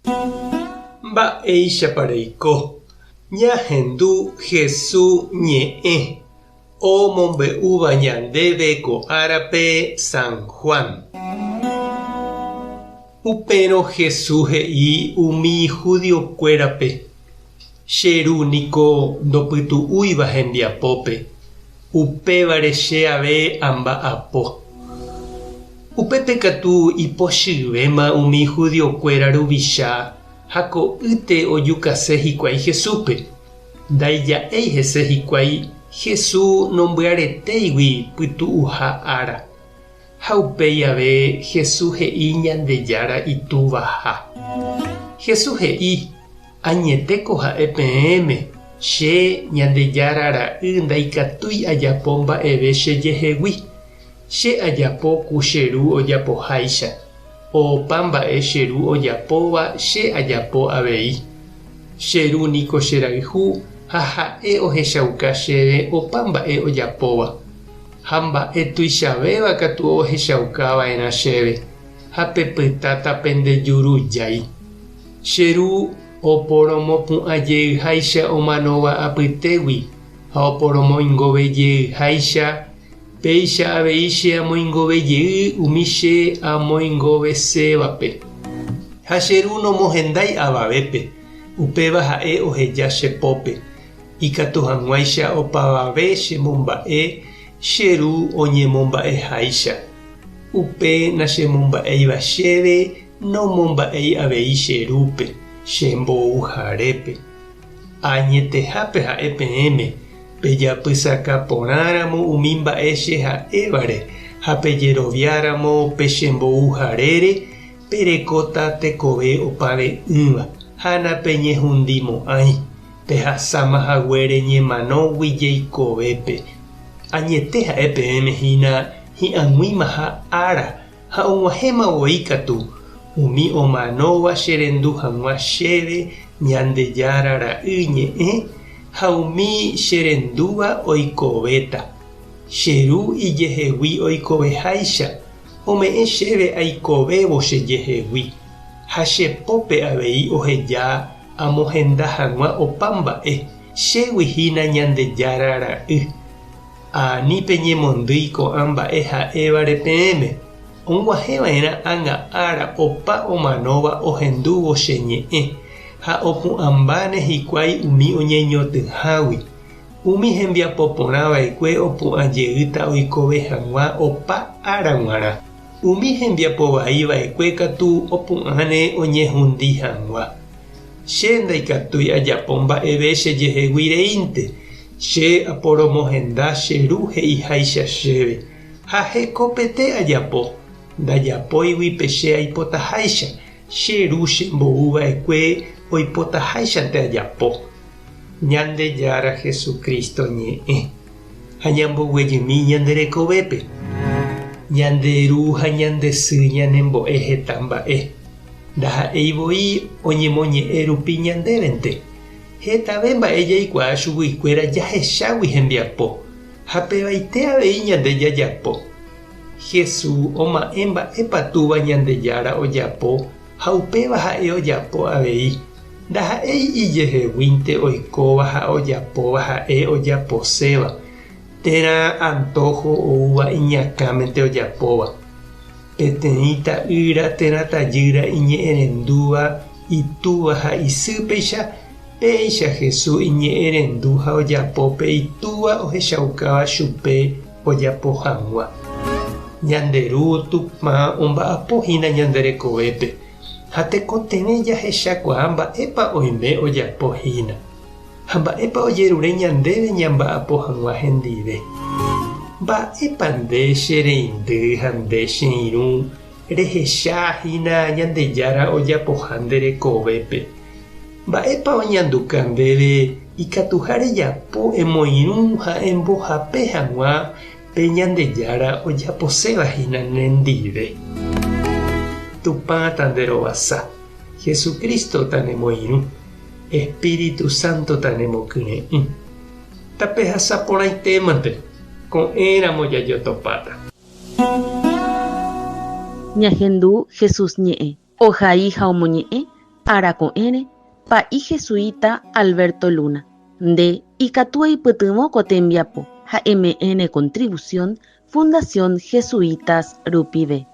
Mba'eichapareiko ñahendu Jesús ñe'ẽ omombe'úva ñandéve ko árape San Juan. Upérõ Jesús he'i umi judiokuérape: cheru niko ndopytu'úiva hembiapópe, upévare che ave amba'apo. Upépe katu ipochyvéma umi judiokuéra ruvicha ha ko'ýte ojukase hikuái Jesúspe. Ndaija'éi hese hikuái Jesús nomby'aretéigui pytu'uha ára. Ha upéi ave Jesús he'i Ñandejára itúvaha. Jesús he'i: añetéko ha'e peẽme, che Ñandejára ra'y ndaikatúi ajapo mba'eve chejehegui. Che ajapo ku cheru ojapoháicha. Opa mba'e cheru ojapóva che ajapo avei. Cheru niko cherayhu ha ha'e ohechauka chéve opa mba'e ojapóva. Ha mba'e tuichavéva katu ohechaukava'erã chéve. Ha pepytáta pendejurujái. Cheru oporomopu'ãjeyháicha omanóva apytégui ha oporomoingovejeyháicha péicha avei che amoingovejey umi che amoingovesévape. Ha cheru nomohendái avavépe, upéva ha'e oheja chepópe. Ikatu hag̃uáicha opavave chemomba'e, cheru oñemomba'eháicha. Upe nachemomba'éiva chéve nomomba'éi avei cherúpe, chembouharépe. Añetehápe ha'e peẽme, pejapysaka porãramo umi mba'e che ha'évare ha pejeroviáramo pechembouharére perekóta tekove opave'ỹva ha napeñehundimo'ãi pehasámahaguére ñemanógui jeikovépe. Añete ha'e peẽme hína hi'ãngúimaha ára ha og̃uahẽmavoi katu umi omanóva cherendu hag̃ua chéve Ñandejára ra'y ñe'ẽ ha umi cherendúva oikovéta. Cheru ijehegui oikoveháicha, ome'ẽ chéve aikovévo chejehegui. Ha chepópe avei oheja amohenda hag̃ua opa mba'e cheguihína Ñandejára ra'y. Ani peñemondýi ko'ã mba'e ha'évare peẽme, og̃uahẽva'erã ág̃a ára opa omanóva ohendúvo cheñe'ẽ ha opu'ãmbáne hikuái umi oñeñotỹhágui. Umi hembiapo porãva'ekue opu'ãjeýta oikove hag̃ua opa ára g̃uarã. Umi hembiapo vaíva'ekue katu opu'ãne oñehundi hag̃ua. Che ndaikatúi ajapo mba'eve chejeheguireínte, che aporomohenda cheru he'iháicha chéve. Ha hekopete ajapo, ndajapóiguipe che aipotaháicha, cheru chembo'uva'ekue oipotaháichante ajapo. Ñandejára Jesucristo ñe'ẽ ha ñamboguejymi ñanderekovépe. Ñanderu ha ñandesy ñanembo'e heta mba'e. Ndaha'eivoi oñemoñe'ẽ rupi ñandévente. Hetave mba'e jaikuaa chuguikuéra jahechágui hembiapo ha pevaite avei ñande jajapo. Jesús oma'ẽ mba'épa túva Ñandejára ojapo ha upéva ha'e ojapo avei. Ndaha'éi ijeheguínte oikóva ha ojapóva ha'e ojaposéva. Térã antojo oúva iñakãmente ojapóva. Peteĩ ta'ýra térã tajýra iñe'ẽrendúva itúva ha isýpeicha péicha Jesús iñe'ẽrendu ha ojapópe itúva ohechaukáva chupe ojapo hag̃ua. Ñanderu tupã omba'apohína ñanderekovépe ha tekotevẽ jahechakuaa mba'épa oime ojapohína. Ha mba'épa ojerure ñandéve ñamba'apo hag̃ua hendive. Mba'épa nde che reindy ha nde che irũ rehechahína Ñandejára ojapoha nderekovépe. Mba'épa oñanduka ndéve ikatuha rejapo emoirũ ha embohape hag̃ua pe Ñandejára ojaposévahína nendive. Tupãta nderovasa, Jesucristo tanemoirũ, Espíritu Santo tanemokyre'ỹ. Tapehasaporãitémante ko'ẽramo jajotopáta. Ñahendu Jesús ñe'ẽ ohai ha omoñe'ẽ Arako'ẽre pa'i jesuita Alberto Luna. Nde ikatu aipytýmoko tembiapo ha eme'ẽre contribución Fundación Jesuitas rupive.